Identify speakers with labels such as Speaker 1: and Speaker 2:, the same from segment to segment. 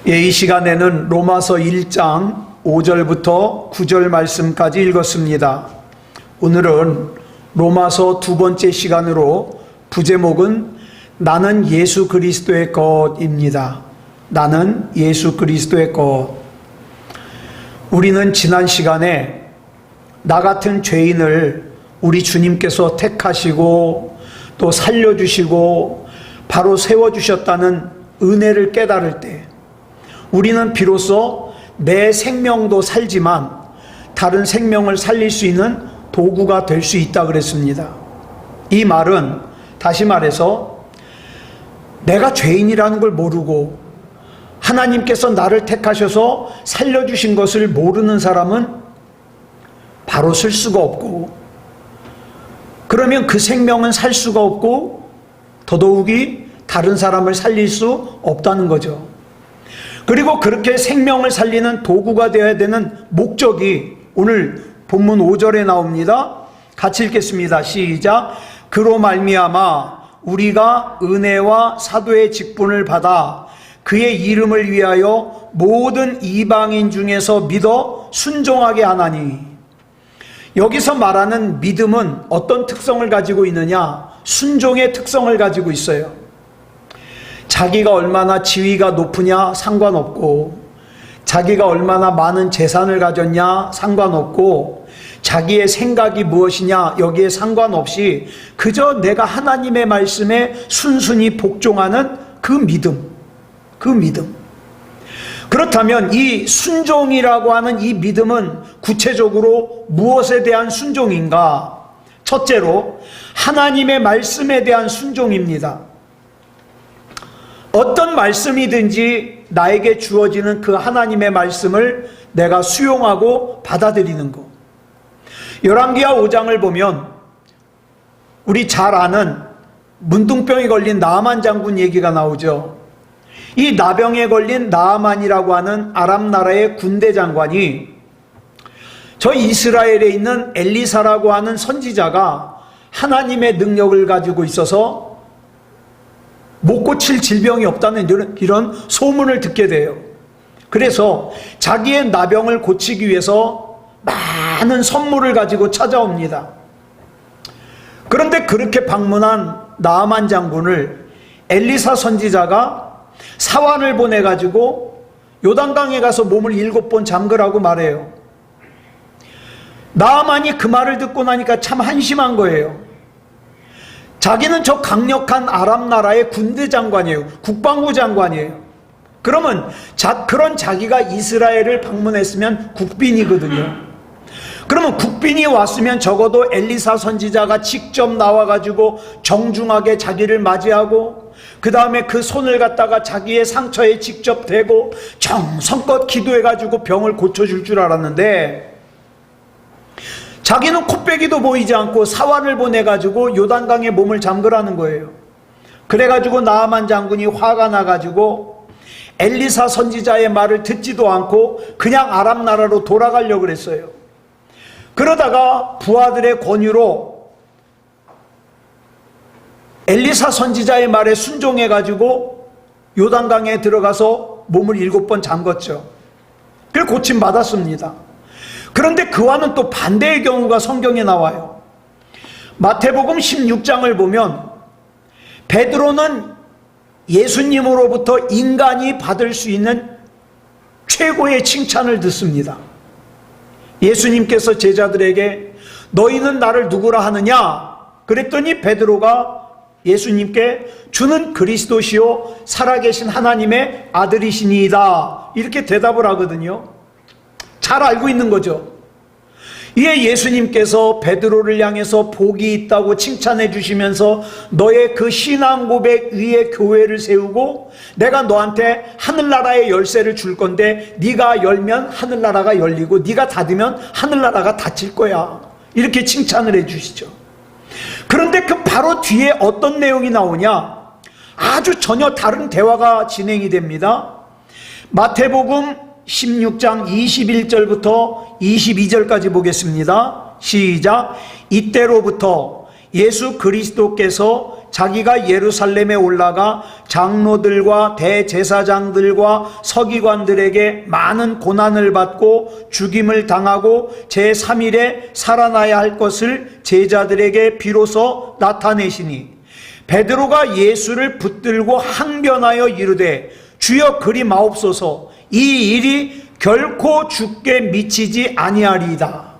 Speaker 1: 이 시간에는 로마서 1장 5절부터 9절 말씀까지 읽었습니다. 오늘은 로마서 두 번째 시간으로 부제목은 나는 예수 그리스도의 것입니다. 나는 예수 그리스도의 것. 우리는 지난 시간에 나 같은 죄인을 우리 주님께서 택하시고 또 살려주시고 바로 세워주셨다는 은혜를 깨달을 때 우리는 비로소 내 생명도 살지만 다른 생명을 살릴 수 있는 도구가 될 수 있다 그랬습니다. 이 말은 다시 말해서 내가 죄인이라는 걸 모르고 하나님께서 나를 택하셔서 살려주신 것을 모르는 사람은 바로 쓸 수가 없고, 그러면 그 생명은 살 수가 없고 더더욱이 다른 사람을 살릴 수 없다는 거죠. 그리고 그렇게 생명을 살리는 도구가 되어야 되는 목적이 오늘 본문 5절에 나옵니다. 같이 읽겠습니다. 시작. 그로 말미암아 우리가 은혜와 사도의 직분을 받아 그의 이름을 위하여 모든 이방인 중에서 믿어 순종하게 하나니. 여기서 말하는 믿음은 어떤 특성을 가지고 있느냐? 순종의 특성을 가지고 있어요. 자기가 얼마나 지위가 높으냐 상관없고, 자기가 얼마나 많은 재산을 가졌냐 상관없고, 자기의 생각이 무엇이냐 여기에 상관없이 그저 내가 하나님의 말씀에 순순히 복종하는 그 믿음. 그렇다면 이 순종이라고 하는 이 믿음은 구체적으로 무엇에 대한 순종인가? 첫째로 하나님의 말씀에 대한 순종입니다. 어떤 말씀이든지 나에게 주어지는 그 하나님의 말씀을 내가 수용하고 받아들이는 것. 열왕기하 5장을 보면 우리 잘 아는 문둥병이 걸린 나아만 장군 얘기가 나오죠. 이 나병에 걸린 나아만이라고 하는 아람 나라의 군대 장관이 저 이스라엘에 있는 엘리사라고 하는 선지자가 하나님의 능력을 가지고 있어서 못 고칠 질병이 없다는 이런 소문을 듣게 돼요. 그래서 자기의 나병을 고치기 위해서 많은 선물을 가지고 찾아옵니다. 그런데 그렇게 방문한 나아만 장군을 엘리사 선지자가 사환을 보내가지고 요단강에 가서 몸을 7번 잠그라고 말해요. 나아만이 그 말을 듣고 나니까 참 한심한 거예요. 자기는 저 강력한 아람 나라의 군대 장관이에요. 국방부 장관이에요. 그러면 그런 자기가 이스라엘을 방문했으면 국빈이거든요. 그러면 국빈이 왔으면 적어도 엘리사 선지자가 직접 나와가지고 정중하게 자기를 맞이하고 그 다음에 그 손을 갖다가 자기의 상처에 직접 대고 정성껏 기도해가지고 병을 고쳐줄 줄 알았는데 자기는 코빼기도 보이지 않고 사환을 보내가지고 요단강에 몸을 잠그라는 거예요. 그래가지고 나아만 장군이 화가 나가지고 엘리사 선지자의 말을 듣지도 않고 그냥 아람 나라로 돌아가려고 그랬어요. 그러다가 부하들의 권유로 엘리사 선지자의 말에 순종해가지고 요단강에 들어가서 몸을 7번 잠궜죠. 그걸 고침받았습니다. 그런데 그와는 또 반대의 경우가 성경에 나와요. 마태복음 16장을 보면 베드로는 예수님으로부터 인간이 받을 수 있는 최고의 칭찬을 듣습니다. 예수님께서 제자들에게 너희는 나를 누구라 하느냐? 그랬더니 베드로가 예수님께 주는 그리스도시요 살아계신 하나님의 아들이시니이다 이렇게 대답을 하거든요. 잘 알고 있는 거죠. 이에 예수님께서 베드로를 향해서 복이 있다고 칭찬해 주시면서 너의 그 신앙 고백 위에 교회를 세우고 내가 너한테 하늘나라의 열쇠를 줄 건데 네가 열면 하늘나라가 열리고 네가 닫으면 하늘나라가 닫힐 거야 이렇게 칭찬을 해 주시죠. 그런데 그 바로 뒤에 어떤 내용이 나오냐? 아주 전혀 다른 대화가 진행이 됩니다. 마태복음 16장 21절부터 22절까지 보겠습니다. 시작. 이때로부터 예수 그리스도께서 자기가 예루살렘에 올라가 장로들과 대제사장들과 서기관들에게 많은 고난을 받고 죽임을 당하고 제3일에 살아나야 할 것을 제자들에게 비로소 나타내시니 베드로가 예수를 붙들고 항변하여 이르되 주여 그리 마옵소서 이 일이 결코 주께 미치지 아니하리이다.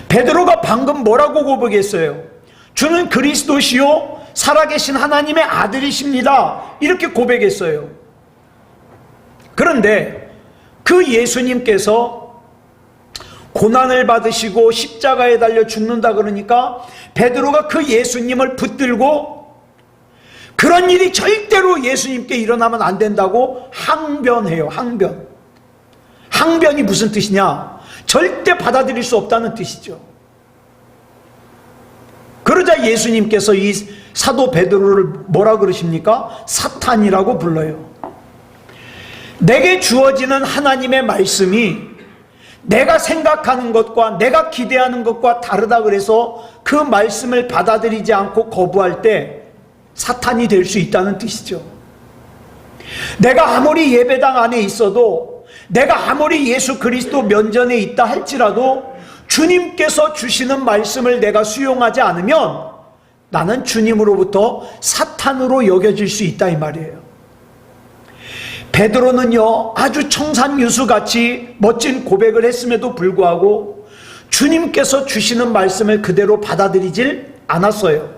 Speaker 1: 베드로가 방금 뭐라고 고백했어요? 주는 그리스도시요 살아계신 하나님의 아들이십니다. 이렇게 고백했어요. 그런데 그 예수님께서 고난을 받으시고 십자가에 달려 죽는다 그러니까 베드로가 그 예수님을 붙들고 그런 일이 절대로 예수님께 일어나면 안 된다고 항변해요. 항변이 무슨 뜻이냐? 절대 받아들일 수 없다는 뜻이죠. 그러자 예수님께서 이 사도 베드로를 뭐라 그러십니까? 사탄이라고 불러요. 내게 주어지는 하나님의 말씀이 내가 생각하는 것과 내가 기대하는 것과 다르다 그래서 그 말씀을 받아들이지 않고 거부할 때 사탄이 될 수 있다는 뜻이죠. 내가 아무리 예배당 안에 있어도 내가 아무리 예수 그리스도 면전에 있다 할지라도 주님께서 주시는 말씀을 내가 수용하지 않으면 나는 주님으로부터 사탄으로 여겨질 수 있다 이 말이에요. 베드로는요 아주 청산유수같이 멋진 고백을 했음에도 불구하고 주님께서 주시는 말씀을 그대로 받아들이질 않았어요.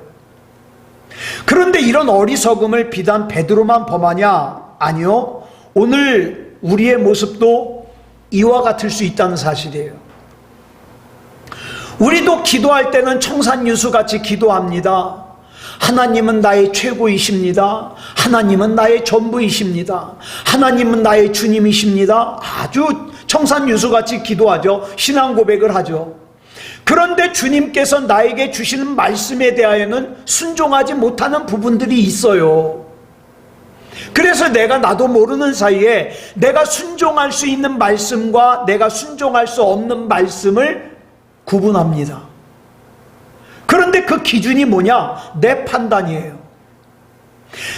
Speaker 1: 그런데 이런 어리석음을 비단 베드로만 범하냐? 아니요. 오늘 우리의 모습도 이와 같을 수 있다는 사실이에요. 우리도 기도할 때는 청산유수같이 기도합니다. 하나님은 나의 최고이십니다. 하나님은 나의 전부이십니다. 하나님은 나의 주님이십니다. 아주 청산유수같이 기도하죠. 신앙 고백을 하죠. 그런데 주님께서 나에게 주시는 말씀에 대하여는 순종하지 못하는 부분들이 있어요. 그래서 내가 나도 모르는 사이에 내가 순종할 수 있는 말씀과 내가 순종할 수 없는 말씀을 구분합니다. 그런데 그 기준이 뭐냐? 내 판단이에요.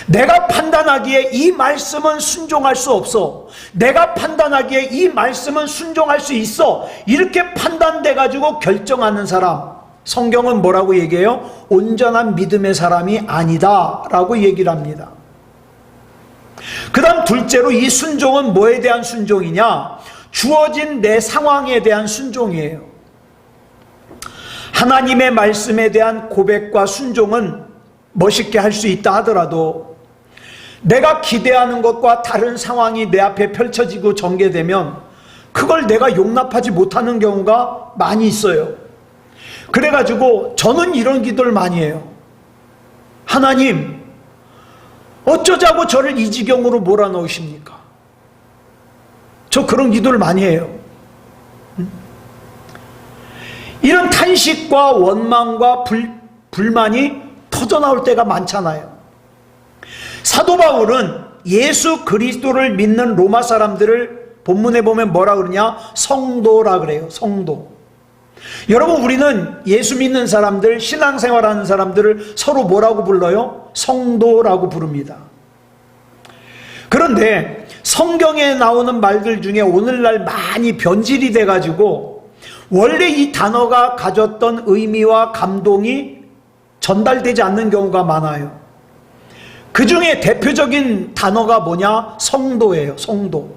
Speaker 1: 내가 판단하기에 이 말씀은 순종할 수 없어. 내가 판단하기에 이 말씀은 순종할 수 있어. 이렇게 판단돼 가지고 결정하는 사람, 성경은 뭐라고 얘기해요? 온전한 믿음의 사람이 아니다 라고 얘기를 합니다. 그 다음 둘째로 이 순종은 뭐에 대한 순종이냐? 주어진 내 상황에 대한 순종이에요. 하나님의 말씀에 대한 고백과 순종은 멋있게 할 수 있다 하더라도 내가 기대하는 것과 다른 상황이 내 앞에 펼쳐지고 전개되면 그걸 내가 용납하지 못하는 경우가 많이 있어요. 그래가지고 저는 이런 기도를 많이 해요. 하나님, 어쩌자고 저를 이 지경으로 몰아넣으십니까? 저 그런 기도를 많이 해요. 이런 탄식과 원망과 불만이 터져나올 때가 많잖아요. 사도 바울은 예수 그리스도를 믿는 로마 사람들을 본문에 보면 뭐라 그러냐? 성도라 그래요. 성도. 여러분, 우리는 예수 믿는 사람들, 신앙생활하는 사람들을 서로 뭐라고 불러요? 성도라고 부릅니다. 그런데 성경에 나오는 말들 중에 오늘날 많이 변질이 돼가지고 원래 이 단어가 가졌던 의미와 감동이 전달되지 않는 경우가 많아요. 그 중에 대표적인 단어가 뭐냐? 성도예요. 성도.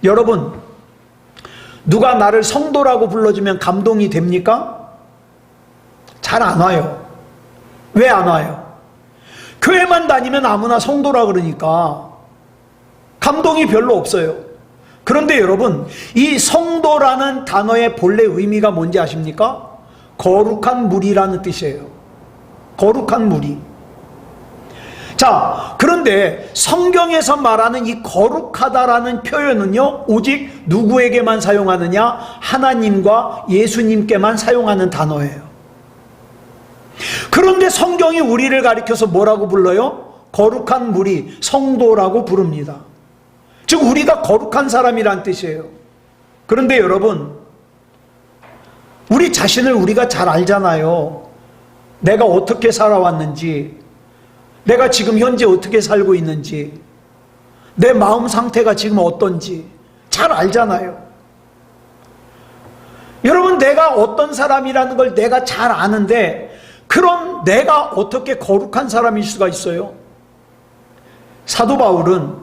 Speaker 1: 여러분, 누가 나를 성도라고 불러주면 감동이 됩니까? 잘 안 와요. 왜 안 와요? 교회만 다니면 아무나 성도라 그러니까 감동이 별로 없어요. 그런데 여러분, 이 성도라는 단어의 본래 의미가 뭔지 아십니까? 거룩한 무리라는 뜻이에요. 거룩한 무리. 자, 그런데 성경에서 말하는 이 거룩하다라는 표현은요, 오직 누구에게만 사용하느냐? 하나님과 예수님께만 사용하는 단어예요. 그런데 성경이 우리를 가리켜서 뭐라고 불러요? 거룩한 무리, 성도라고 부릅니다. 즉 우리가 거룩한 사람이란 뜻이에요. 그런데 여러분, 우리 자신을 우리가 잘 알잖아요. 내가 어떻게 살아왔는지, 내가 지금 현재 어떻게 살고 있는지, 내 마음 상태가 지금 어떤지 잘 알잖아요. 여러분, 내가 어떤 사람이라는 걸 내가 잘 아는데, 그럼 내가 어떻게 거룩한 사람일 수가 있어요? 사도 바울은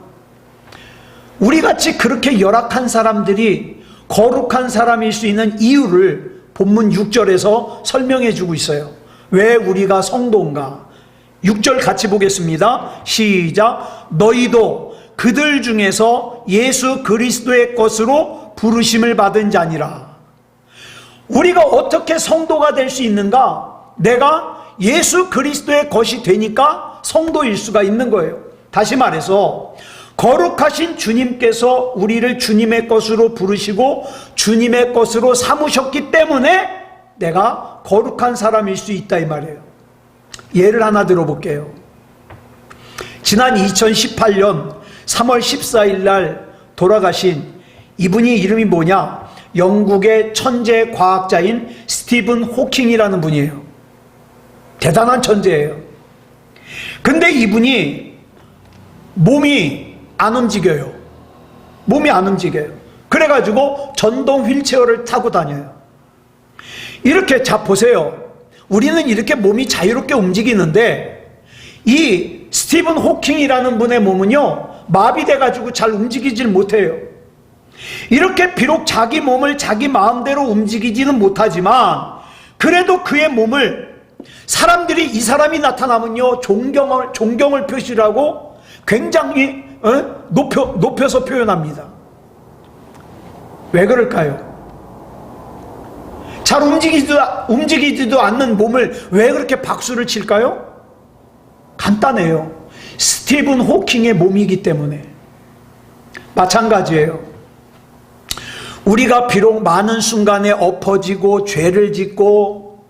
Speaker 1: 우리같이 그렇게 열악한 사람들이 거룩한 사람일 수 있는 이유를 본문 6절에서 설명해 주고 있어요. 왜 우리가 성도인가? 6절 같이 보겠습니다. 시작. 너희도 그들 중에서 예수 그리스도의 것으로 부르심을 받은 자니라. 우리가 어떻게 성도가 될 수 있는가? 내가 예수 그리스도의 것이 되니까 성도일 수가 있는 거예요. 다시 말해서 거룩하신 주님께서 우리를 주님의 것으로 부르시고 주님의 것으로 삼으셨기 때문에 내가 거룩한 사람일 수 있다 이 말이에요. 예를 하나 들어볼게요. 지난 2018년 3월 14일 날 돌아가신 이분이 이름이 뭐냐? 영국의 천재 과학자인 스티븐 호킹이라는 분이에요. 대단한 천재예요. 근데 이분이 몸이 안 움직여요. 몸이 안 움직여요. 그래가지고 전동 휠체어를 타고 다녀요. 이렇게, 자 보세요. 우리는 이렇게 몸이 자유롭게 움직이는데 이 스티븐 호킹이라는 분의 몸은요, 마비돼가지고 잘 움직이질 못해요. 이렇게 비록 자기 몸을 자기 마음대로 움직이지는 못하지만 그래도 그의 몸을 사람들이, 이 사람이 나타나면요 존경을 표시하고 굉장히 높여서 표현합니다. 왜 그럴까요? 잘 움직이지도 않는 몸을 왜 그렇게 박수를 칠까요? 간단해요. 스티븐 호킹의 몸이기 때문에. 마찬가지예요. 우리가 비록 많은 순간에 엎어지고 죄를 짓고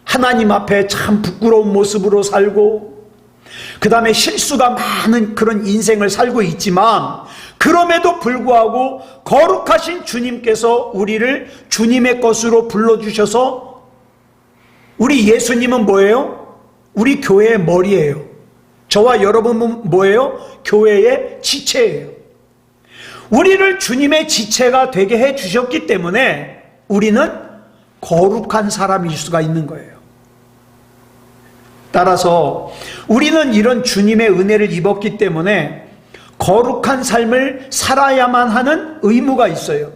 Speaker 1: 하나님 앞에 참 부끄러운 모습으로 살고 그 다음에 실수가 많은 그런 인생을 살고 있지만 그럼에도 불구하고 거룩하신 주님께서 우리를 주님의 것으로 불러주셔서, 우리 예수님은 뭐예요? 우리 교회의 머리예요. 저와 여러분은 뭐예요? 교회의 지체예요. 우리를 주님의 지체가 되게 해주셨기 때문에 우리는 거룩한 사람일 수가 있는 거예요. 따라서 우리는 이런 주님의 은혜를 입었기 때문에 거룩한 삶을 살아야만 하는 의무가 있어요.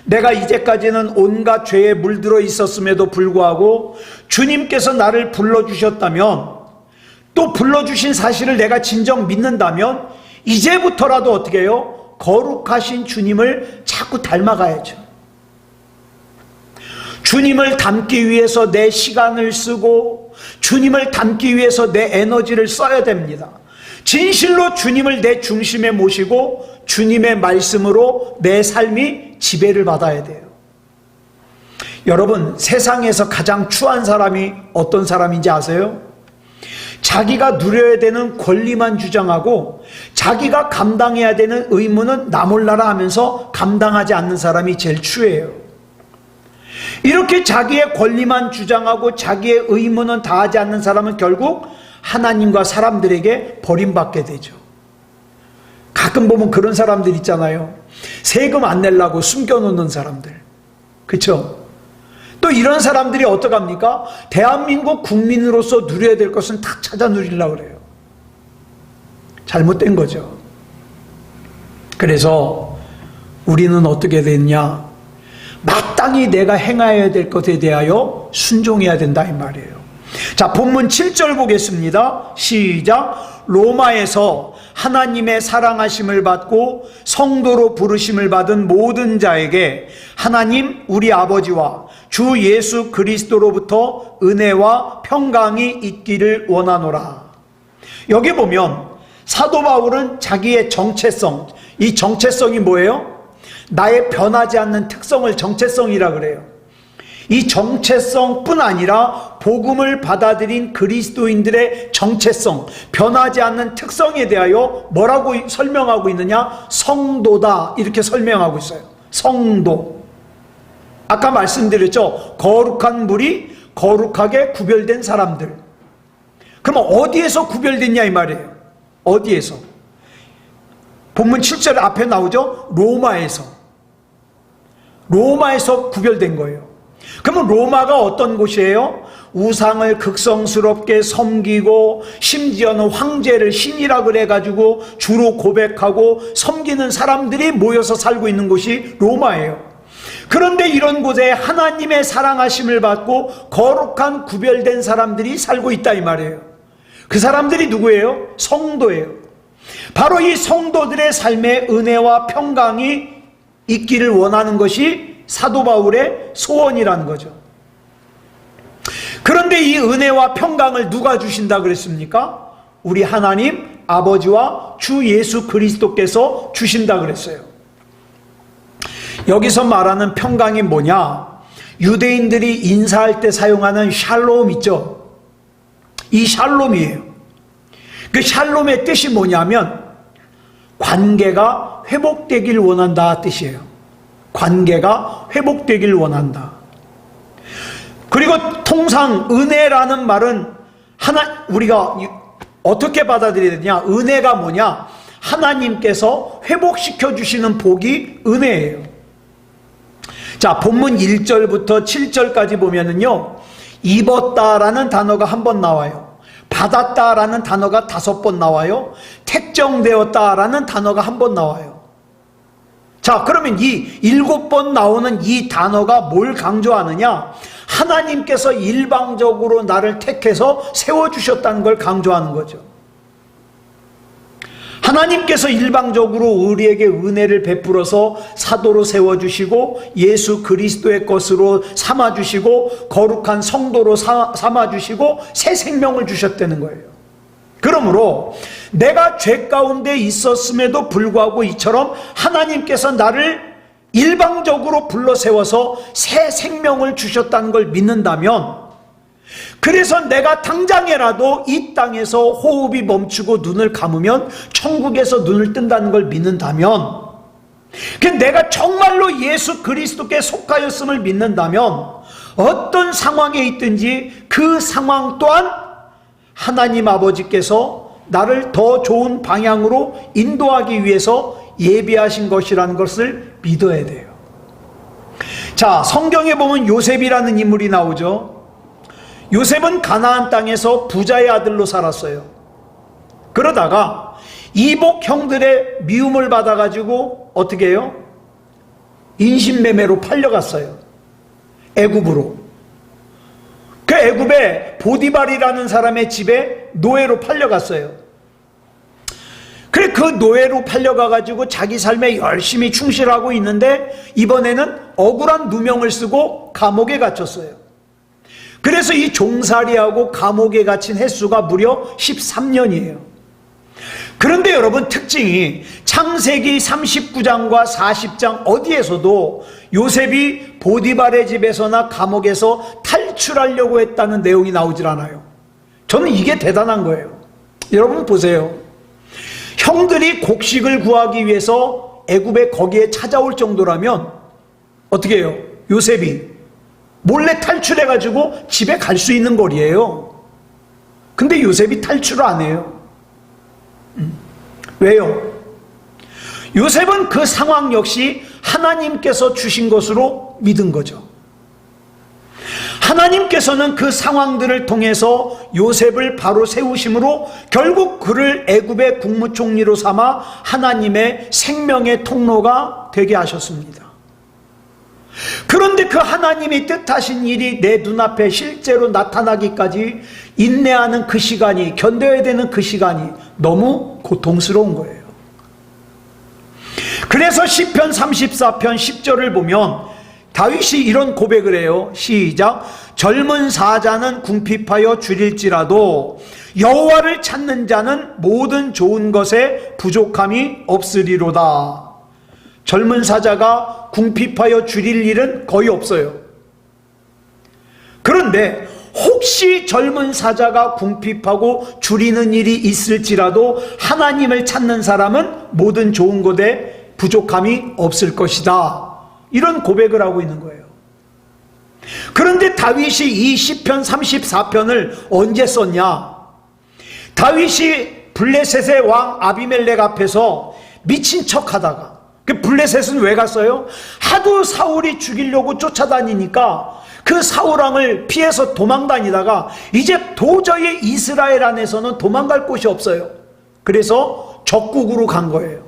Speaker 1: 내가 이제까지는 온갖 죄에 물들어 있었음에도 불구하고 주님께서 나를 불러주셨다면, 또 불러주신 사실을 내가 진정 믿는다면 이제부터라도 어떻게 해요? 거룩하신 주님을 자꾸 닮아가야죠. 주님을 닮기 위해서 내 시간을 쓰고 주님을 닮기 위해서 내 에너지를 써야 됩니다. 진실로 주님을 내 중심에 모시고 주님의 말씀으로 내 삶이 지배를 받아야 돼요. 여러분, 세상에서 가장 추한 사람이 어떤 사람인지 아세요? 자기가 누려야 되는 권리만 주장하고 자기가 감당해야 되는 의무는 나 몰라라 하면서 감당하지 않는 사람이 제일 추해요. 이렇게 자기의 권리만 주장하고 자기의 의무는 다하지 않는 사람은 결국 하나님과 사람들에게 버림받게 되죠. 가끔 보면 그런 사람들 있잖아요. 세금 안 내려고 숨겨놓는 사람들. 그렇죠? 또 이런 사람들이 어떡합니까? 대한민국 국민으로서 누려야 될 것은 다 찾아 누리려고 그래요. 잘못된 거죠. 그래서 우리는 어떻게 됐냐? 마땅히 내가 행해야 될 것에 대하여 순종해야 된다 이 말이에요. 자, 본문 7절 보겠습니다. 시작. 로마에서 하나님의 사랑하심을 받고 성도로 부르심을 받은 모든 자에게 하나님 우리 아버지와 주 예수 그리스도로부터 은혜와 평강이 있기를 원하노라. 여기 보면 사도 바울은 자기의 정체성, 이 정체성이 뭐예요? 나의 변하지 않는 특성을 정체성이라 그래요. 이 정체성뿐 아니라 복음을 받아들인 그리스도인들의 정체성, 변하지 않는 특성에 대하여 뭐라고 설명하고 있느냐? 성도다, 이렇게 설명하고 있어요. 성도. 아까 말씀드렸죠. 거룩한 물이 거룩하게 구별된 사람들. 그럼 어디에서 구별됐냐 이 말이에요. 어디에서? 본문 7절 앞에 나오죠. 로마에서 구별된 거예요. 그러면 로마가 어떤 곳이에요? 우상을 극성스럽게 섬기고 심지어는 황제를 신이라 그래가지고 주로 고백하고 섬기는 사람들이 모여서 살고 있는 곳이 로마예요. 그런데 이런 곳에 하나님의 사랑하심을 받고 거룩한 구별된 사람들이 살고 있다 이 말이에요. 그 사람들이 누구예요? 성도예요. 바로 이 성도들의 삶에 은혜와 평강이 있기를 원하는 것이 사도 바울의 소원이라는 거죠. 그런데 이 은혜와 평강을 누가 주신다 그랬습니까? 우리 하나님 아버지와 주 예수 그리스도께서 주신다 그랬어요. 여기서 말하는 평강이 뭐냐? 유대인들이 인사할 때 사용하는 샬롬 있죠? 이 샬롬이에요. 그 샬롬의 뜻이 뭐냐면 관계가 회복되길 원한다 뜻이에요. 관계가 회복되길 원한다. 그리고 통상 은혜라는 말은 우리가 어떻게 받아들여야 되냐? 은혜가 뭐냐? 하나님께서 회복시켜 주시는 복이 은혜예요. 자, 본문 1절부터 7절까지 보면은요, 입었다라는 단어가 한 번 나와요. 받았다라는 단어가 5번 나와요. 택정되었다라는 단어가 한 번 나와요. 자, 그러면 이 7번 나오는 이 단어가 뭘 강조하느냐? 하나님께서 일방적으로 나를 택해서 세워주셨다는 걸 강조하는 거죠. 하나님께서 일방적으로 우리에게 은혜를 베풀어서 사도로 세워주시고 예수 그리스도의 것으로 삼아주시고 거룩한 성도로 삼아주시고 새 생명을 주셨다는 거예요. 그러므로 내가 죄 가운데 있었음에도 불구하고 이처럼 하나님께서 나를 일방적으로 불러 세워서 새 생명을 주셨다는 걸 믿는다면, 그래서 내가 당장에라도 이 땅에서 호흡이 멈추고 눈을 감으면 천국에서 눈을 뜬다는 걸 믿는다면, 내가 정말로 예수 그리스도께 속하였음을 믿는다면 어떤 상황에 있든지 그 상황 또한 하나님 아버지께서 나를 더 좋은 방향으로 인도하기 위해서 예비하신 것이라는 것을 믿어야 돼요. 자, 성경에 보면 요셉이라는 인물이 나오죠. 요셉은 가나안 땅에서 부자의 아들로 살았어요. 그러다가 이복 형들의 미움을 받아가지고 어떻게 해요? 인신매매로 팔려갔어요. 애굽으로. 그 애굽에 보디발이라는 사람의 집에 노예로 팔려갔어요. 그래, 그 노예로 팔려가가지고 자기 삶에 열심히 충실하고 있는데 이번에는 억울한 누명을 쓰고 감옥에 갇혔어요. 그래서 이 종살이하고 감옥에 갇힌 횟수가 무려 13년이에요. 그런데 여러분, 특징이 창세기 39장과 40장 어디에서도 요셉이 보디발의 집에서나 감옥에서 탈출하려고 했다는 내용이 나오질 않아요. 저는 이게 대단한 거예요. 여러분 보세요. 형들이 곡식을 구하기 위해서 애굽에 거기에 찾아올 정도라면 어떻게 해요? 요셉이 몰래 탈출해가지고 집에 갈 수 있는 거리예요. 근데 요셉이 탈출을 안 해요. 왜요? 요셉은 그 상황 역시 하나님께서 주신 것으로 믿은 거죠. 하나님께서는 그 상황들을 통해서 요셉을 바로 세우심으로 결국 그를 애굽의 국무총리로 삼아 하나님의 생명의 통로가 되게 하셨습니다. 그런데 그 하나님이 뜻하신 일이 내 눈앞에 실제로 나타나기까지 인내하는 그 시간이, 견뎌야 되는 그 시간이 너무 고통스러운 거예요. 그래서 시편 34편 10절을 보면 다윗이 이런 고백을 해요. 시작. 젊은 사자는 궁핍하여 줄일지라도 여호와를 찾는 자는 모든 좋은 것에 부족함이 없으리로다. 젊은 사자가 궁핍하여 줄일 일은 거의 없어요. 그런데 혹시 젊은 사자가 궁핍하고 줄이는 일이 있을지라도 하나님을 찾는 사람은 모든 좋은 것에 부족함이 없을 것이다. 이런 고백을 하고 있는 거예요. 그런데 다윗이 이 시편 34편을 언제 썼냐? 다윗이 블레셋의 왕 아비멜렉 앞에서 미친 척 하다가, 그 블레셋은 왜 갔어요? 하도 사울이 죽이려고 쫓아다니니까 그 사울왕을 피해서 도망다니다가 이제 도저히 이스라엘 안에서는 도망갈 곳이 없어요. 그래서 적국으로 간 거예요.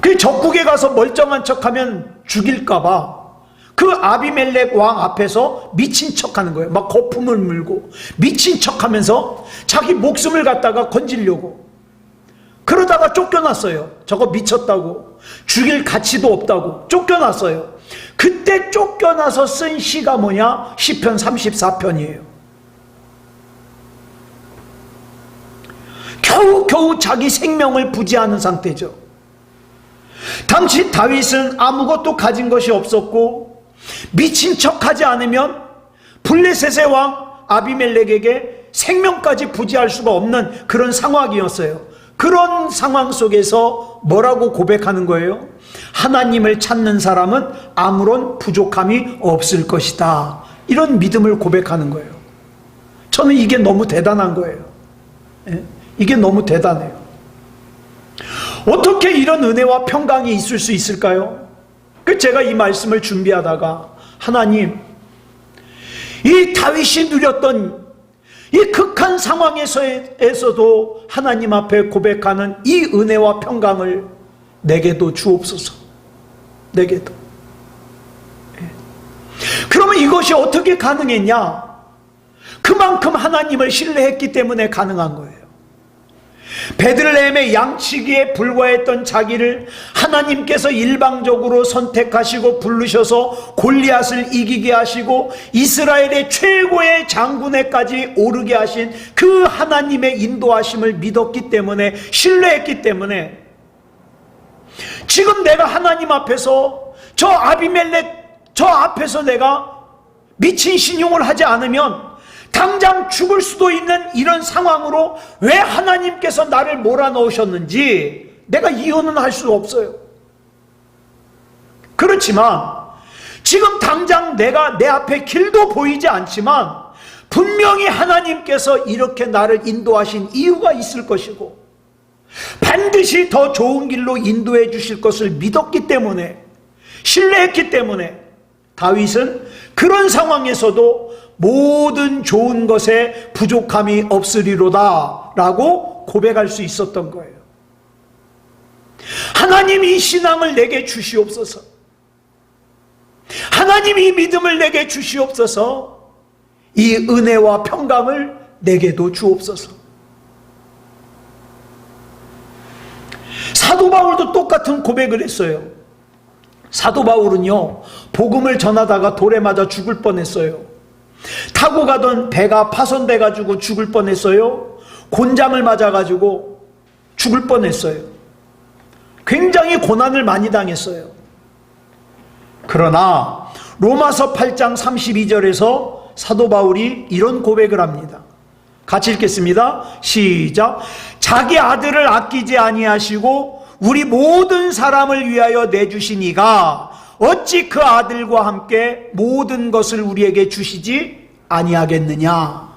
Speaker 1: 그 적국에 가서 멀쩡한 척하면 죽일까봐 그 아비멜렉 왕 앞에서 미친 척하는 거예요. 막 거품을 물고 미친 척하면서 자기 목숨을 갖다가 건지려고. 그러다가 쫓겨났어요. 저거 미쳤다고, 죽일 가치도 없다고 쫓겨났어요. 그때 쫓겨나서 쓴 시가 뭐냐? 시편 34편이에요. 겨우겨우 자기 생명을 부지하는 상태죠. 당시 다윗은 아무것도 가진 것이 없었고 미친 척하지 않으면 블레셋의 왕 아비멜렉에게 생명까지 부지할 수가 없는 그런 상황이었어요. 그런 상황 속에서 뭐라고 고백하는 거예요? 하나님을 찾는 사람은 아무런 부족함이 없을 것이다. 이런 믿음을 고백하는 거예요. 저는 이게 너무 대단한 거예요. 이게 너무 대단해요. 어떻게 이런 은혜와 평강이 있을 수 있을까요? 제가 이 말씀을 준비하다가 하나님, 이 다윗이 누렸던 이 극한 상황에서도 하나님 앞에 고백하는 이 은혜와 평강을 내게도 주옵소서. 내게도. 그러면 이것이 어떻게 가능했냐? 그만큼 하나님을 신뢰했기 때문에 가능한 거예요. 베들레헴의 양치기에 불과했던 자기를 하나님께서 일방적으로 선택하시고 부르셔서 골리앗을 이기게 하시고 이스라엘의 최고의 장군에까지 오르게 하신 그 하나님의 인도하심을 믿었기 때문에, 신뢰했기 때문에 지금 내가 하나님 앞에서 저 아비멜렉 저 앞에서 내가 미친 신용을 하지 않으면 당장 죽을 수도 있는 이런 상황으로 왜 하나님께서 나를 몰아넣으셨는지 내가 이해는 할 수 없어요. 그렇지만 지금 당장 내가 내 앞에 길도 보이지 않지만 분명히 하나님께서 이렇게 나를 인도하신 이유가 있을 것이고 반드시 더 좋은 길로 인도해 주실 것을 믿었기 때문에, 신뢰했기 때문에 다윗은 그런 상황에서도 모든 좋은 것에 부족함이 없으리로다 라고 고백할 수 있었던 거예요. 하나님 이 신앙을 내게 주시옵소서. 하나님 이 믿음을 내게 주시옵소서. 이 은혜와 평강을 내게도 주옵소서. 사도 바울도 똑같은 고백을 했어요. 사도 바울은요, 복음을 전하다가 돌에 맞아 죽을 뻔했어요. 타고 가던 배가 파손돼 가지고 죽을 뻔했어요. 곤장을 맞아 가지고 죽을 뻔했어요. 굉장히 고난을 많이 당했어요. 그러나 로마서 8장 32절에서 사도 바울이 이런 고백을 합니다. 같이 읽겠습니다. 시작. 자기 아들을 아끼지 아니하시고 우리 모든 사람을 위하여 내주신 이가 어찌 그 아들과 함께 모든 것을 우리에게 주시지 아니하겠느냐.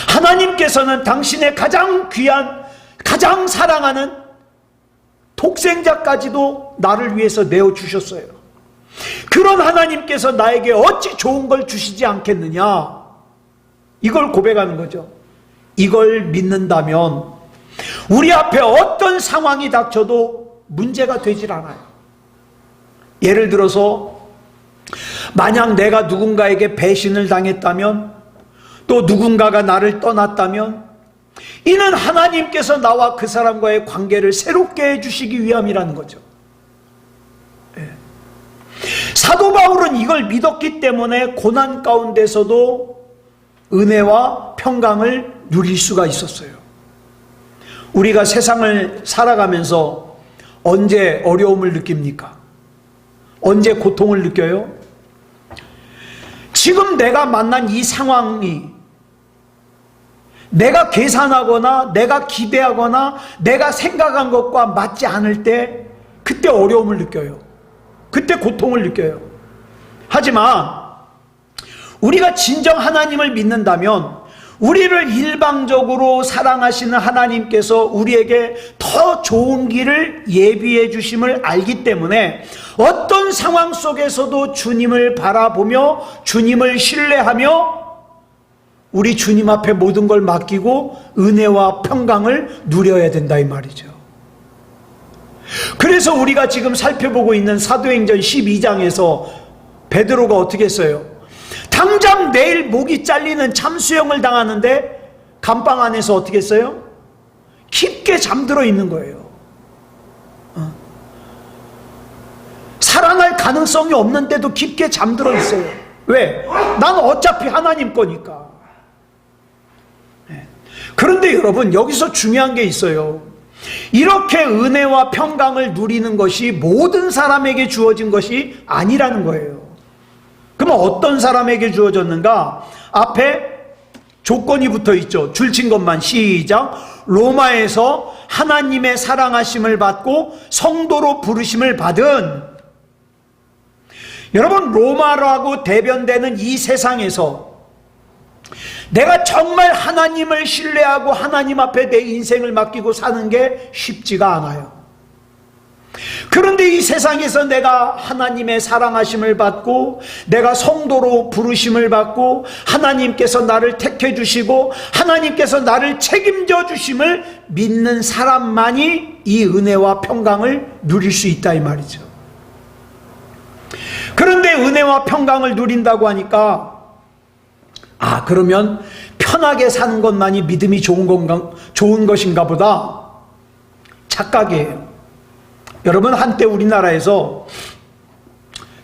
Speaker 1: 하나님께서는 당신의 가장 귀한, 가장 사랑하는 독생자까지도 나를 위해서 내어주셨어요. 그런 하나님께서 나에게 어찌 좋은 걸 주시지 않겠느냐. 이걸 고백하는 거죠. 이걸 믿는다면 우리 앞에 어떤 상황이 닥쳐도 문제가 되질 않아요. 예를 들어서 만약 내가 누군가에게 배신을 당했다면, 또 누군가가 나를 떠났다면 이는 하나님께서 나와 그 사람과의 관계를 새롭게 해주시기 위함이라는 거죠. 사도 바울은 이걸 믿었기 때문에 고난 가운데서도 은혜와 평강을 누릴 수가 있었어요. 우리가 세상을 살아가면서 언제 어려움을 느낍니까? 언제 고통을 느껴요? 지금 내가 만난 이 상황이 내가 계산하거나 내가 기대하거나 내가 생각한 것과 맞지 않을 때 그때 어려움을 느껴요. 그때 고통을 느껴요. 하지만 우리가 진정 하나님을 믿는다면 우리를 일방적으로 사랑하시는 하나님께서 우리에게 더 좋은 길을 예비해 주심을 알기 때문에 어떤 상황 속에서도 주님을 바라보며 주님을 신뢰하며 우리 주님 앞에 모든 걸 맡기고 은혜와 평강을 누려야 된다 이 말이죠. 그래서 우리가 지금 살펴보고 있는 사도행전 12장에서 베드로가 어떻게 했어요? 당장 내일 목이 잘리는 참수형을 당하는데 감방 안에서 어떻게 했어요? 깊게 잠들어 있는 거예요. 살아날 가능성이 없는데도 깊게 잠들어 있어요. 왜? 난 어차피 하나님 거니까. 그런데 여러분, 여기서 중요한 게 있어요. 이렇게 은혜와 평강을 누리는 것이 모든 사람에게 주어진 것이 아니라는 거예요. 그러면 어떤 사람에게 주어졌는가? 앞에 조건이 붙어 있죠. 줄친 것만 시작. 로마에서 하나님의 사랑하심을 받고 성도로 부르심을 받은, 여러분, 로마라고 대변되는 이 세상에서 내가 정말 하나님을 신뢰하고 하나님 앞에 내 인생을 맡기고 사는 게 쉽지가 않아요. 그런데 이 세상에서 내가 하나님의 사랑하심을 받고 내가 성도로 부르심을 받고 하나님께서 나를 택해 주시고 하나님께서 나를 책임져 주심을 믿는 사람만이 이 은혜와 평강을 누릴 수 있다 이 말이죠. 그런데 은혜와 평강을 누린다고 하니까 그러면 편하게 사는 것만이 믿음이 좋은 것인가 보다. 착각이에요. 여러분, 한때 우리나라에서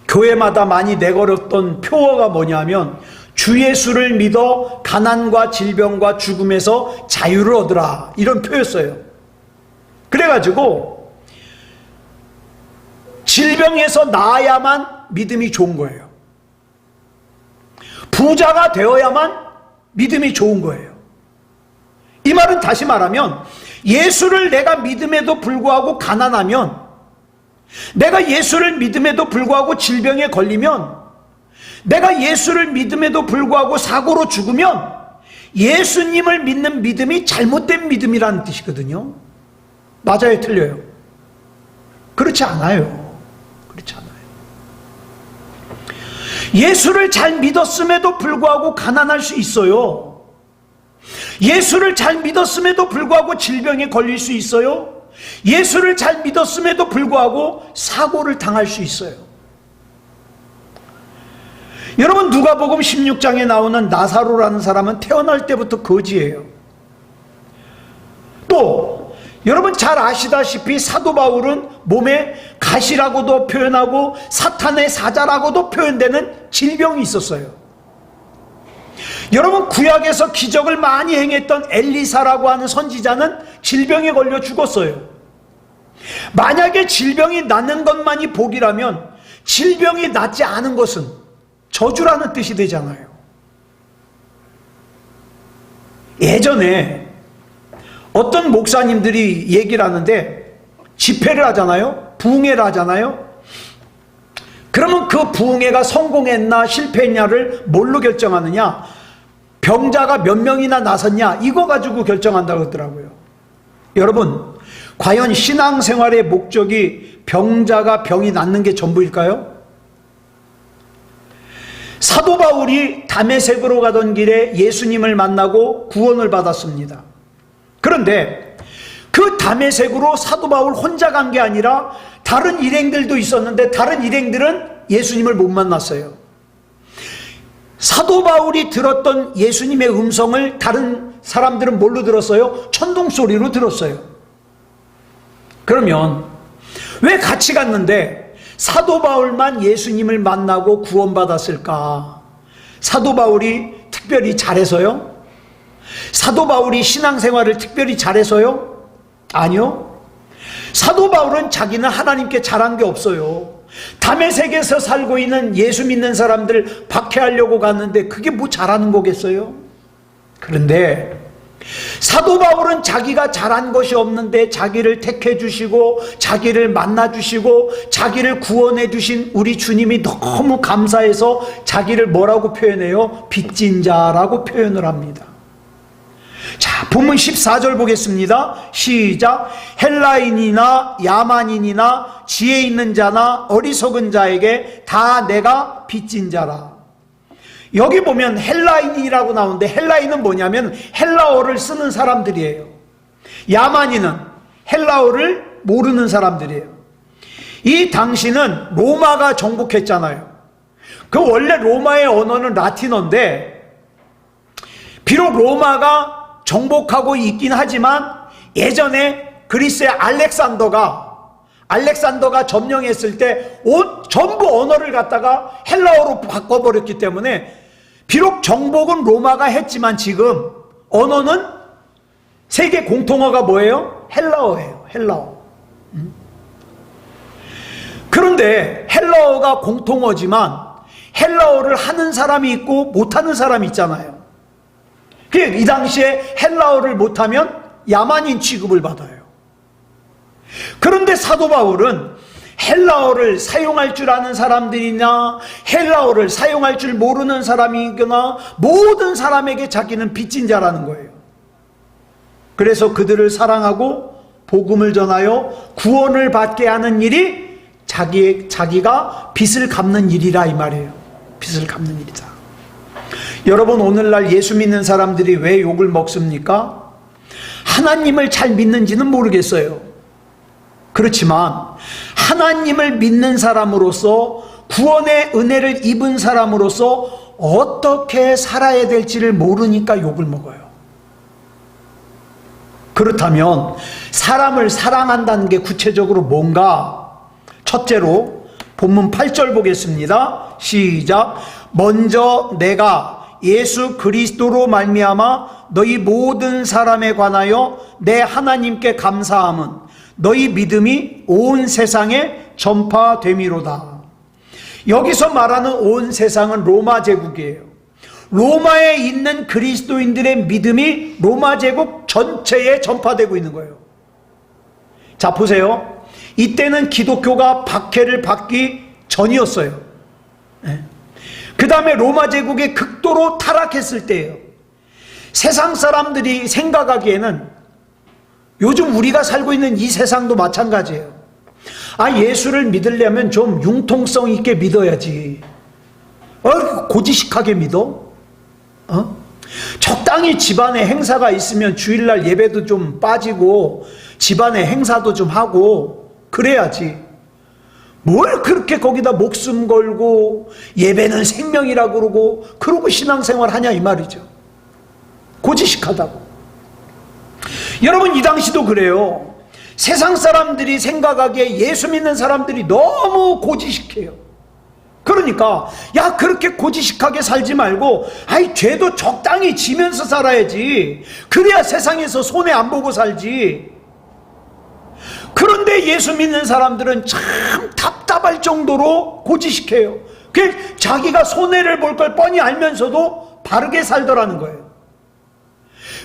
Speaker 1: 교회마다 많이 내걸었던 표어가 뭐냐면 주 예수를 믿어 가난과 질병과 죽음에서 자유를 얻으라, 이런 표였어요. 그래가지고 질병에서 나아야만 믿음이 좋은 거예요. 부자가 되어야만 믿음이 좋은 거예요. 이 말은 다시 말하면 예수를 내가 믿음에도 불구하고 가난하면, 내가 예수를 믿음에도 불구하고 질병에 걸리면, 내가 예수를 믿음에도 불구하고 사고로 죽으면 예수님을 믿는 믿음이 잘못된 믿음이라는 뜻이거든요. 맞아요, 틀려요? 그렇지 않아요. 그렇지 않아요. 예수를 잘 믿었음에도 불구하고 가난할 수 있어요. 예수를 잘 믿었음에도 불구하고 질병에 걸릴 수 있어요. 예수를 잘 믿었음에도 불구하고 사고를 당할 수 있어요. 여러분, 누가복음 16장에 나오는 나사로라는 사람은 태어날 때부터 거지예요. 또 여러분 잘 아시다시피 사도 바울은 몸에 가시라고도 표현하고 사탄의 사자라고도 표현되는 질병이 있었어요. 여러분, 구약에서 기적을 많이 행했던 엘리사라고 하는 선지자는 질병에 걸려 죽었어요. 만약에 질병이 낫는 것만이 복이라면 질병이 낫지 않은 것은 저주라는 뜻이 되잖아요. 예전에 어떤 목사님들이 얘기를 하는데, 집회를 하잖아요. 부흥회를 하잖아요. 그러면 그 부흥회가 성공했나 실패했냐를 뭘로 결정하느냐? 병자가 몇 명이나 나섰냐, 이거 가지고 결정한다고 하더라고요. 여러분, 과연 신앙생활의 목적이 병자가 병이 낫는 게 전부일까요? 사도 바울이 다메섹으로 가던 길에 예수님을 만나고 구원을 받았습니다. 그런데 그 다메섹으로 사도 바울 혼자 간 게 아니라 다른 일행들도 있었는데 다른 일행들은 예수님을 못 만났어요. 사도 바울이 들었던 예수님의 음성을 다른 사람들은 뭘로 들었어요? 천둥 소리로 들었어요. 그러면 왜 같이 갔는데 사도 바울만 예수님을 만나고 구원받았을까? 사도 바울이 특별히 잘해서요? 사도 바울이 신앙생활을 특별히 잘해서요? 아니요. 사도 바울은 자기는 하나님께 잘한 게 없어요. 다메섹에서 살고 있는 예수 믿는 사람들 박해하려고 갔는데 그게 뭐 잘하는 거겠어요? 그런데 사도 바울은 자기가 잘한 것이 없는데 자기를 택해 주시고 자기를 만나 주시고 자기를 구원해 주신 우리 주님이 너무 감사해서 자기를 뭐라고 표현해요? 빚진 자라고 표현을 합니다. 자, 본문 14절 보겠습니다. 시작. 헬라인이나 야만인이나 지혜 있는 자나 어리석은 자에게 다 내가 빚진 자라. 여기 보면 헬라인이라고 나오는데 헬라인은 뭐냐면 헬라어를 쓰는 사람들이에요. 야만인은 헬라어를 모르는 사람들이에요. 이 당시는 로마가 정복했잖아요. 그 원래 로마의 언어는 라틴어인데 비록 로마가 정복하고 있긴 하지만 예전에 그리스의 알렉산더가 점령했을 때 전부 언어를 갖다가 헬라어로 바꿔버렸기 때문에 비록 정복은 로마가 했지만 지금 언어는 세계 공통어가 뭐예요? 헬라어예요. 헬라어. 그런데 헬라어가 공통어지만 헬라어를 하는 사람이 있고 못하는 사람이 있잖아요. 이 당시에 헬라어를 못하면 야만인 취급을 받아요. 그런데 사도 바울은 헬라어를 사용할 줄 아는 사람들이나 헬라어를 사용할 줄 모르는 사람이거나 모든 사람에게 자기는 빚진 자라는 거예요. 그래서 그들을 사랑하고 복음을 전하여 구원을 받게 하는 일이 자기가 빚을 갚는 일이라 이 말이에요. 빚을 갚는 일이다. 여러분, 오늘날 예수 믿는 사람들이 왜 욕을 먹습니까? 하나님을 잘 믿는지는 모르겠어요. 그렇지만 하나님을 믿는 사람으로서 구원의 은혜를 입은 사람으로서 어떻게 살아야 될지를 모르니까 욕을 먹어요. 그렇다면 사람을 사랑한다는 게 구체적으로 뭔가? 첫째로 본문 8절 보겠습니다. 시작. 먼저 내가 예수 그리스도로 말미암아 너희 모든 사람에 관하여 내 하나님께 감사함은 너희 믿음이 온 세상에 전파됨이로다. 여기서 말하는 온 세상은 로마 제국이에요. 로마에 있는 그리스도인들의 믿음이 로마 제국 전체에 전파되고 있는 거예요. 자, 보세요. 이때는 기독교가 박해를 받기 전이었어요. 그 다음에 로마 제국이 극도로 타락했을 때예요. 세상 사람들이 생각하기에는 요즘 우리가 살고 있는 이 세상도 마찬가지예요. 예수를 믿으려면 좀 융통성 있게 믿어야지. 고지식하게 믿어? 적당히 집안에 행사가 있으면 주일날 예배도 좀 빠지고 집안에 행사도 좀 하고 그래야지. 뭘 그렇게 거기다 목숨 걸고 예배는 생명이라고 그러고 신앙생활 하냐 이 말이죠. 고지식하다고. 여러분, 이 당시도 그래요. 세상 사람들이 생각하기에 예수 믿는 사람들이 너무 고지식해요. 그러니까 그렇게 고지식하게 살지 말고 죄도 적당히 지면서 살아야지. 그래야 세상에서 손해 안 보고 살지. 그런데 예수 믿는 사람들은 참 답답할 정도로 고지식해요. 자기가 손해를 볼 걸 뻔히 알면서도 바르게 살더라는 거예요.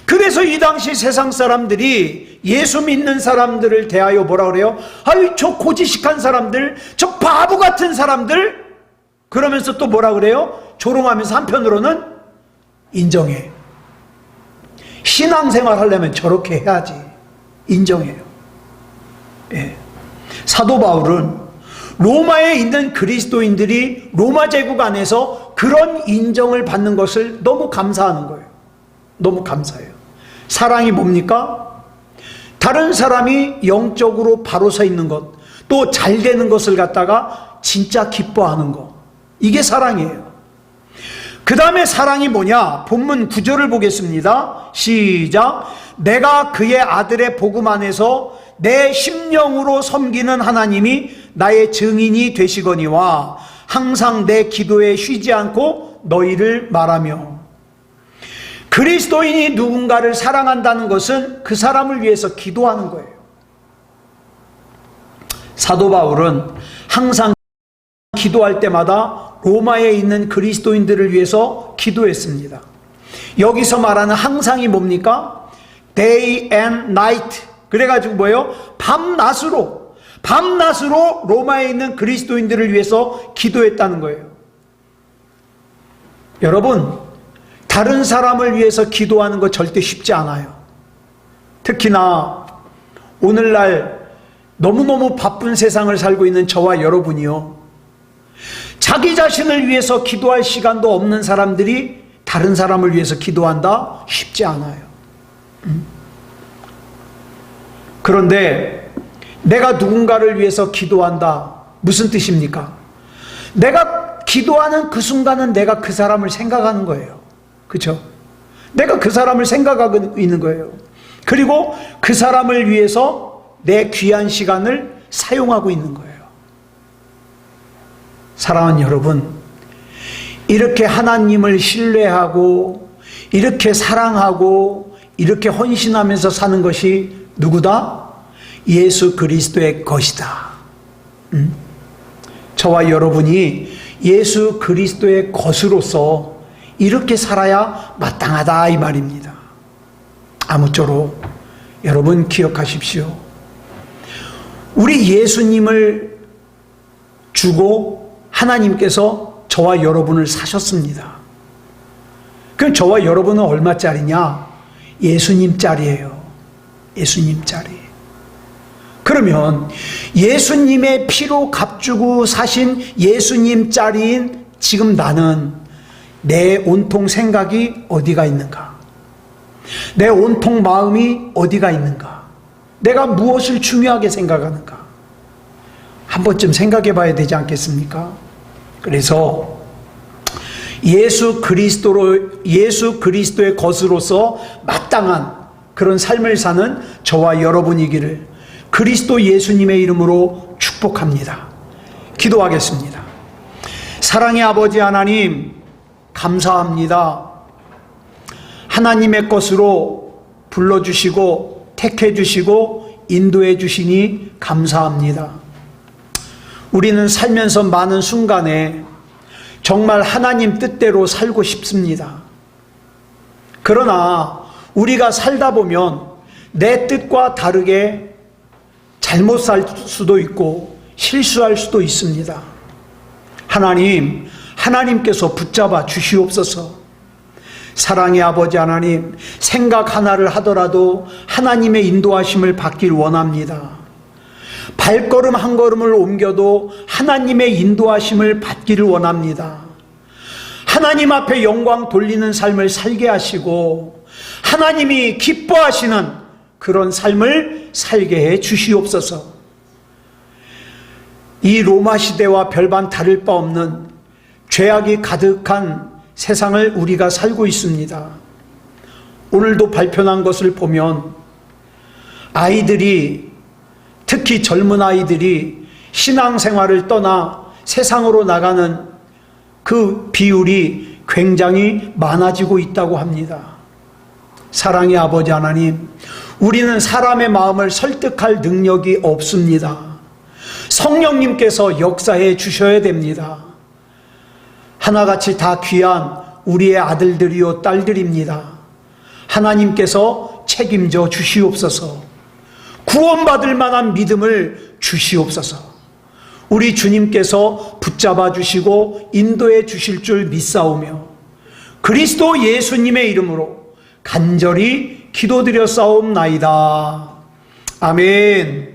Speaker 1: 그래서 이 당시 세상 사람들이 예수 믿는 사람들을 대하여 뭐라 그래요? 저 고지식한 사람들, 저 바보 같은 사람들, 그러면서 또 뭐라 그래요? 조롱하면서 한편으로는 인정해. 신앙생활 하려면 저렇게 해야지. 인정해요. 사도 바울은 로마에 있는 그리스도인들이 로마 제국 안에서 그런 인정을 받는 것을 너무 감사하는 거예요. 너무 감사해요. 사랑이 뭡니까? 다른 사람이 영적으로 바로 서 있는 것, 또 잘 되는 것을 갖다가 진짜 기뻐하는 것, 이게 사랑이에요. 그 다음에 사랑이 뭐냐? 본문 9절을 보겠습니다. 시작. 내가 그의 아들의 복음 안에서 내 심령으로 섬기는 하나님이 나의 증인이 되시거니와 항상 내 기도에 쉬지 않고 너희를 말하며. 그리스도인이 누군가를 사랑한다는 것은 그 사람을 위해서 기도하는 거예요. 사도 바울은 항상 기도할 때마다 로마에 있는 그리스도인들을 위해서 기도했습니다. 여기서 말하는 항상이 뭡니까? day and night. 그래가지고 뭐예요? 밤낮으로 로마에 있는 그리스도인들을 위해서 기도했다는 거예요. 여러분, 다른 사람을 위해서 기도하는 거 절대 쉽지 않아요. 특히나 오늘날 너무너무 바쁜 세상을 살고 있는 저와 여러분이요, 자기 자신을 위해서 기도할 시간도 없는 사람들이 다른 사람을 위해서 기도한다? 쉽지 않아요. 그런데 내가 누군가를 위해서 기도한다, 무슨 뜻입니까? 내가 기도하는 그 순간은 내가 그 사람을 생각하는 거예요. 그렇죠? 내가 그 사람을 생각하고 있는 거예요. 그리고 그 사람을 위해서 내 귀한 시간을 사용하고 있는 거예요. 사랑하는 여러분, 이렇게 하나님을 신뢰하고 이렇게 사랑하고 이렇게 헌신하면서 사는 것이 누구다? 예수 그리스도의 것이다. 저와 여러분이 예수 그리스도의 것으로서 이렇게 살아야 마땅하다, 이 말입니다. 아무쪼록 여러분 기억하십시오. 우리 예수님을 주고 하나님께서 저와 여러분을 사셨습니다. 그럼 저와 여러분은 얼마짜리냐? 예수님짜리예요. 예수님짜리. 그러면 예수님의 피로 값주고 사신 예수님짜리인 지금 나는 내 온통 생각이 어디가 있는가? 내 온통 마음이 어디가 있는가? 내가 무엇을 중요하게 생각하는가? 한 번쯤 생각해 봐야 되지 않겠습니까? 그래서 예수 그리스도의 것으로서 마땅한 그런 삶을 사는 저와 여러분이기를 그리스도 예수님의 이름으로 축복합니다. 기도하겠습니다. 사랑의 아버지 하나님, 감사합니다. 하나님의 것으로 불러주시고 택해주시고 인도해주시니 감사합니다. 우리는 살면서 많은 순간에 정말 하나님 뜻대로 살고 싶습니다. 그러나 우리가 살다 보면 내 뜻과 다르게 잘못 살 수도 있고 실수할 수도 있습니다. 하나님께서 붙잡아 주시옵소서. 사랑의 아버지 하나님, 생각 하나를 하더라도 하나님의 인도하심을 받길 원합니다. 발걸음 한 걸음을 옮겨도 하나님의 인도하심을 받기를 원합니다. 하나님 앞에 영광 돌리는 삶을 살게 하시고 하나님이 기뻐하시는 그런 삶을 살게 해 주시옵소서. 이 로마 시대와 별반 다를 바 없는 죄악이 가득한 세상을 우리가 살고 있습니다. 오늘도 발표난 것을 보면 아이들이, 특히 젊은 아이들이 신앙생활을 떠나 세상으로 나가는 그 비율이 굉장히 많아지고 있다고 합니다. 사랑의 아버지 하나님, 우리는 사람의 마음을 설득할 능력이 없습니다. 성령님께서 역사해 주셔야 됩니다. 하나같이 다 귀한 우리의 아들들이요 딸들입니다. 하나님께서 책임져 주시옵소서. 구원받을 만한 믿음을 주시옵소서. 우리 주님께서 붙잡아 주시고 인도해 주실 줄 믿사오며 그리스도 예수님의 이름으로 간절히 기도드려 싸움나이다. 아멘.